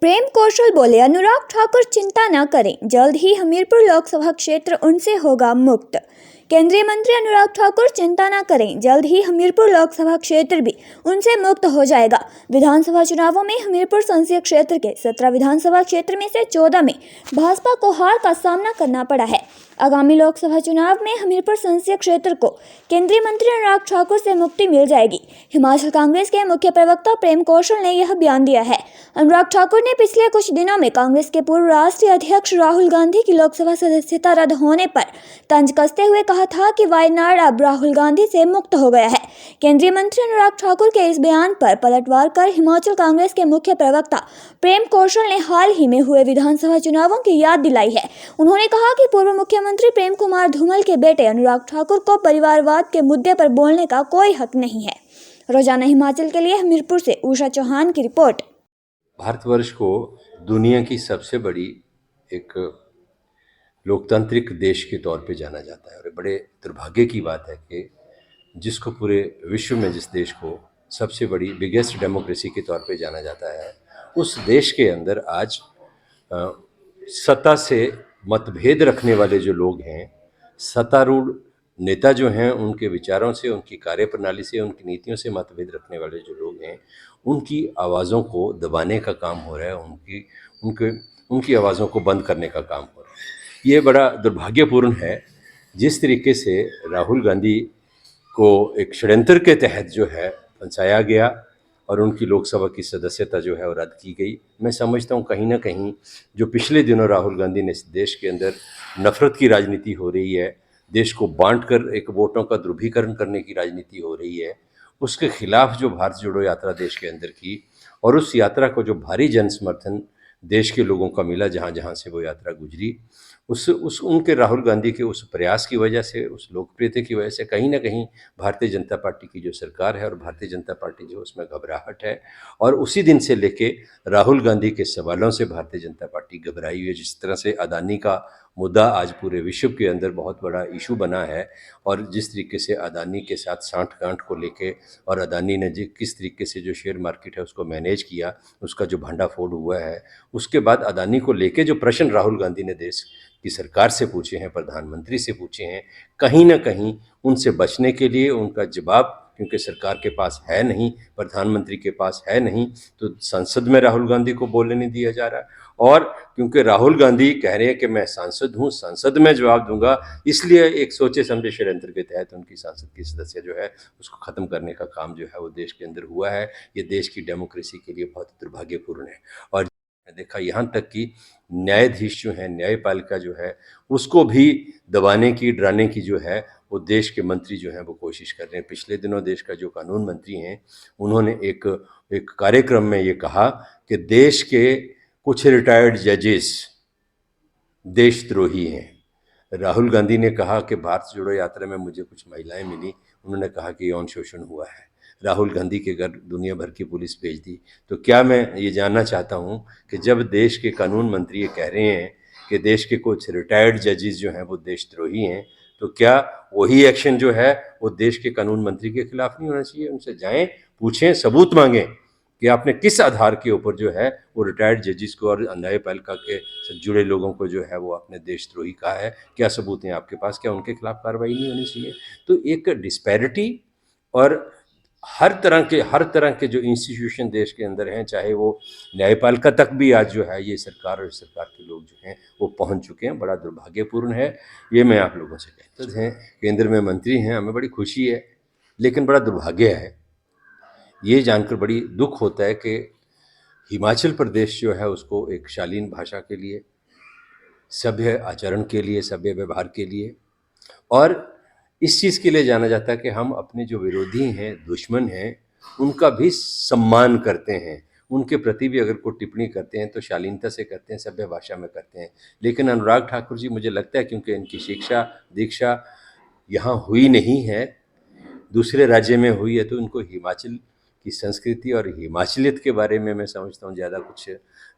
प्रेम कौशल बोले, अनुराग ठाकुर चिंता न करें, जल्द ही हमीरपुर लोकसभा क्षेत्र उनसे होगा मुक्त। केंद्रीय मंत्री अनुराग ठाकुर चिंता न करें, जल्द ही हमीरपुर लोकसभा क्षेत्र भी उनसे मुक्त हो जाएगा। विधानसभा चुनावों में हमीरपुर संसदीय क्षेत्र के 17 विधानसभा क्षेत्र में से 14 में भाजपा को हार का सामना करना पड़ा है। आगामी लोकसभा चुनाव में हमीरपुर संसदीय क्षेत्र को केंद्रीय मंत्री अनुराग ठाकुर से मुक्ति मिल जाएगी। हिमाचल कांग्रेस के मुख्य प्रवक्ता प्रेम कौशल ने यह बयान दिया है। अनुराग ठाकुर ने पिछले कुछ दिनों में कांग्रेस के पूर्व राष्ट्रीय अध्यक्ष राहुल गांधी की लोकसभा सदस्यता रद्द होने पर तंज कसते हुए कहा था कि वायनाड अब राहुल गांधी से मुक्त हो गया है। केंद्रीय मंत्री अनुराग ठाकुर के इस बयान पर पलटवार कर हिमाचल कांग्रेस के मुख्य प्रवक्ता प्रेम कौशल ने हाल ही में हुए विधानसभा चुनावों की याद दिलाई है। उन्होंने कहा कि पूर्व मुख्यमंत्री प्रेम कुमार धूमल के बेटे अनुराग ठाकुर को परिवारवाद के मुद्दे पर बोलने का कोई हक नहीं है। रोजाना हिमाचल के लिए हमीरपुर से उषा चौहान की रिपोर्ट। भारतवर्ष को दुनिया की सबसे बड़ी एक लोकतांत्रिक देश के तौर पे जाना जाता है और बड़े दुर्भाग्य की बात है कि जिसको पूरे विश्व में जिस देश को सबसे बड़ी बिगेस्ट डेमोक्रेसी के तौर पे जाना जाता है, उस देश के अंदर आज सत्ता से मतभेद रखने वाले जो लोग हैं, सत्तारूढ़ नेता जो हैं, उनके विचारों से, उनकी कार्यप्रणाली से, उनकी नीतियों से मतभेद रखने वाले जो लोग हैं, उनकी आवाज़ों को दबाने का काम हो रहा है, उनकी आवाज़ों को बंद करने का काम हो रहा है। ये बड़ा दुर्भाग्यपूर्ण है। जिस तरीके से राहुल गांधी को एक षड्यंत्र के तहत जो है फंसाया गया और उनकी लोकसभा की सदस्यता जो है वो रद्द की गई, मैं समझता हूँ कहीं ना कहीं जो पिछले दिनों राहुल गांधी ने इस देश के अंदर नफरत की राजनीति हो रही है, देश को बांटकर एक वोटों का ध्रुवीकरण करने की राजनीति हो रही है, उसके खिलाफ जो भारत जोड़ो यात्रा देश के अंदर की और उस यात्रा को जो भारी जन समर्थन देश के लोगों का मिला, जहाँ जहाँ से वो यात्रा गुजरी, उस उनके राहुल गांधी के उस प्रयास की वजह से, उस लोकप्रियता की वजह से कहीं ना कहीं भारतीय जनता पार्टी की जो सरकार है और भारतीय जनता पार्टी जो उसमें घबराहट है। और उसी दिन से लेके राहुल गांधी के सवालों से भारतीय जनता पार्टी घबराई हुई है। जिस तरह से अदानी का मुद्दा आज पूरे विश्व के अंदर बहुत बड़ा इशू बना है और जिस तरीके से अदानी के साथ सांठ-गांठ को लेके और अदानी ने किस तरीके से जो शेयर मार्केट है उसको मैनेज किया, उसका जो भंडाफोड़ हुआ है, उसके बाद अदानी को लेके जो प्रश्न राहुल गांधी ने देश की सरकार से पूछे हैं, प्रधानमंत्री से पूछे हैं, कहीं ना कहीं उनसे बचने के लिए उनका जवाब, क्योंकि सरकार के पास है नहीं, प्रधानमंत्री के पास है नहीं, तो संसद में राहुल गांधी को बोलने नहीं दिया जा रहा। और क्योंकि राहुल गांधी कह रहे हैं कि मैं सांसद हूं, संसद में जवाब दूंगा, इसलिए एक सोचे समझे षड्यंत्र के तहत उनकी संसद की सदस्य जो है उसको ख़त्म करने का काम जो है वो देश के अंदर हुआ है। ये देश की डेमोक्रेसी के लिए बहुत दुर्भाग्यपूर्ण है। और देखा यहाँ तक कि न्यायाधीश जो है, न्यायपालिका जो है, उसको भी दबाने की, डराने की जो है वो देश के मंत्री जो हैं वो कोशिश कर रहे हैं। पिछले दिनों देश का जो कानून मंत्री हैं, उन्होंने एक कार्यक्रम में ये कहा कि देश के कुछ रिटायर्ड जजेस देशद्रोही हैं। राहुल गांधी ने कहा कि भारत जोड़ो यात्रा में मुझे कुछ महिलाएं मिली, उन्होंने कहा कि यौन शोषण हुआ है। राहुल गांधी के घर दुनिया भर की पुलिस भेज दी। तो क्या मैं ये जानना चाहता हूँ कि जब देश के कानून मंत्री ये कह रहे हैं कि देश के कुछ रिटायर्ड जजेस जो हैं वो देशद्रोही हैं, तो क्या वही एक्शन जो है वो देश के कानून मंत्री के खिलाफ नहीं होना चाहिए? उनसे जाएं, पूछें, सबूत मांगें कि आपने किस आधार के ऊपर जो है वो रिटायर्ड जजेस को और न्यायपालिका के से जुड़े लोगों को जो है वो आपने देशद्रोही कहा है। क्या सबूत हैं आपके पास? क्या उनके खिलाफ कार्रवाई नहीं होनी चाहिए? तो एक डिस्पैरिटी और हर तरह के जो इंस्टीट्यूशन देश के अंदर हैं, चाहे वो न्यायपालिका तक भी आज जो है ये सरकार और सरकार के लोग जो हैं वो पहुंच चुके हैं। बड़ा दुर्भाग्यपूर्ण है। ये मैं आप लोगों से कहता हैं, केंद्र में मंत्री हैं, हमें बड़ी खुशी है, लेकिन बड़ा दुर्भाग्य है, ये जानकर बड़ी दुख होता है कि हिमाचल प्रदेश जो है उसको एक शालीन भाषा के लिए, सभ्य आचरण के लिए, सभ्य व्यवहार के लिए और इस चीज़ के लिए जाना जाता है कि हम अपने जो विरोधी हैं, दुश्मन हैं, उनका भी सम्मान करते हैं। उनके प्रति भी अगर कोई टिप्पणी करते हैं तो शालीनता से करते हैं, सभ्य भाषा में करते हैं। लेकिन अनुराग ठाकुर जी, मुझे लगता है क्योंकि इनकी शिक्षा दीक्षा यहाँ हुई नहीं है, दूसरे राज्य में हुई है, तो इनको हिमाचल की संस्कृति और हिमाचलियत के बारे में मैं समझता हूँ ज़्यादा कुछ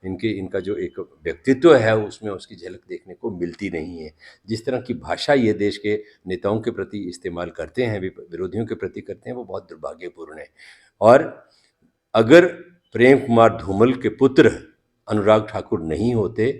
इनका जो एक व्यक्तित्व है उसमें उसकी झलक देखने को मिलती नहीं है। जिस तरह की भाषा ये देश के नेताओं के प्रति इस्तेमाल करते हैं, विरोधियों के प्रति करते हैं, वो बहुत दुर्भाग्यपूर्ण है। और अगर प्रेम कुमार धूमल के पुत्र अनुराग ठाकुर नहीं होते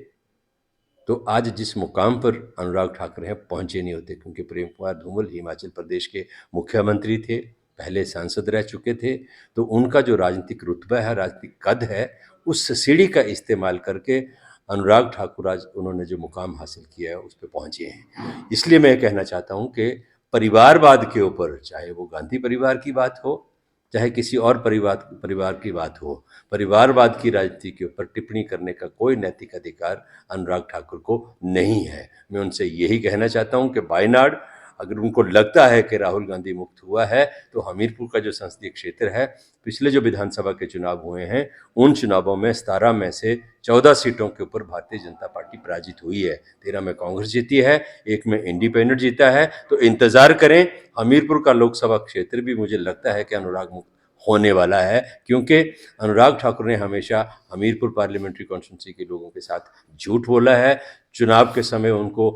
तो आज जिस मुकाम पर अनुराग ठाकुर हैं पहुंचे नहीं होते, क्योंकि प्रेम कुमार धूमल हिमाचल प्रदेश के मुख्यमंत्री थे, पहले सांसद रह चुके थे, तो उनका जो राजनीतिक रुतबा है, राजनीतिक कद है, उस सीढ़ी का इस्तेमाल करके अनुराग ठाकुर आज उन्होंने जो मुकाम हासिल किया है उस पर पहुंचे हैं। इसलिए मैं कहना चाहता हूं कि परिवारवाद के ऊपर, चाहे वो गांधी परिवार की बात हो, चाहे किसी और परिवार की बात हो, परिवारवाद की राजनीति के ऊपर टिप्पणी करने का कोई नैतिक अधिकार अनुराग ठाकुर को नहीं है। मैं उनसे यही कहना चाहता हूं कि वायनाड, अगर उनको लगता है कि राहुल गांधी मुक्त हुआ है, तो हमीरपुर का जो संसदीय क्षेत्र है, पिछले जो विधानसभा के चुनाव हुए हैं, उन चुनावों में 17 में से 14 सीटों के ऊपर भारतीय जनता पार्टी पराजित हुई है। 13 में कांग्रेस जीती है, 1 में इंडिपेंडेंट जीता है। तो इंतजार करें, हमीरपुर का लोकसभा क्षेत्र भी मुझे लगता है कि अनुराग मुक्त होने वाला है, क्योंकि अनुराग ठाकुर ने हमेशा हमीरपुर पार्लियामेंट्री कॉन्स्टिट्यूंसी के लोगों के साथ झूठ बोला है। चुनाव के समय उनको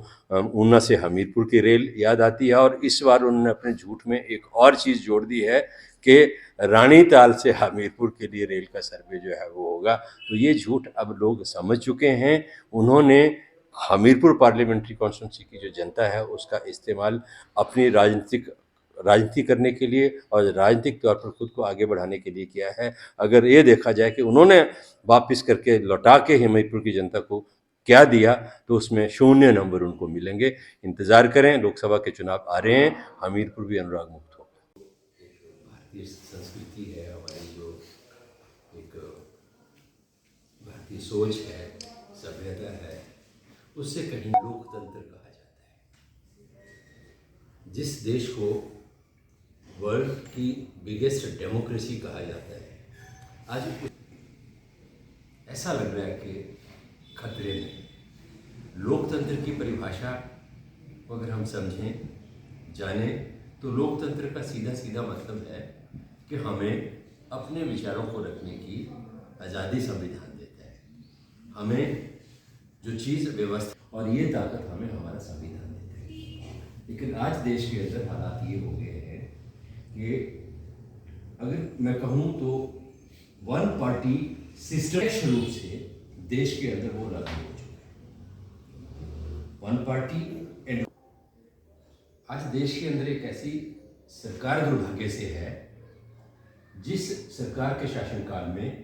ऊना से हमीरपुर की रेल याद आती है, और इस बार उन्होंने अपने झूठ में एक और चीज़ जोड़ दी है कि रानीताल से हमीरपुर के लिए रेल का सर्वे जो है वो होगा। तो ये झूठ अब लोग समझ चुके हैं। उन्होंने हमीरपुर पार्लियामेंट्री कॉन्स्टिट्यूंसी की जो जनता है उसका इस्तेमाल अपनी राजनीति करने के लिए और राजनीतिक तौर पर खुद को आगे बढ़ाने के लिए किया है। अगर ये देखा जाए कि उन्होंने वापस करके लौटा के हमीरपुर की जनता को क्या दिया, तो उसमें 0 नंबर उनको मिलेंगे। इंतज़ार करें, लोकसभा के चुनाव आ रहे हैं, हमीरपुर भी अनुराग मुक्त होगा। भारतीय संस्कृति है हमारी, जो एक भारतीय सोच है, सभ्यता है, उससे कहीं लोकतंत्र कहा जाता है। जिस देश को वर्ल्ड की बिगेस्ट डेमोक्रेसी कहा जाता है, आज ऐसा लग रहा है कि खतरे में। लोकतंत्र की परिभाषा को अगर हम समझें, जानें, तो लोकतंत्र का सीधा सीधा मतलब है कि हमें अपने विचारों को रखने की आज़ादी संविधान देता है। हमें जो चीज़ व्यवस्था, और ये ताकत हमें हमारा संविधान देता है। लेकिन आज देश के अंदर हालात ये हो गए हैं कि अगर मैं कहूँ तो वन पार्टी सिस्टम रूप से देश के अंदर वो लागू हो चुका है। वन पार्टी एंड आज देश के अंदर एक ऐसी सरकार दुर्भाग्य से है, जिस सरकार के शासनकाल में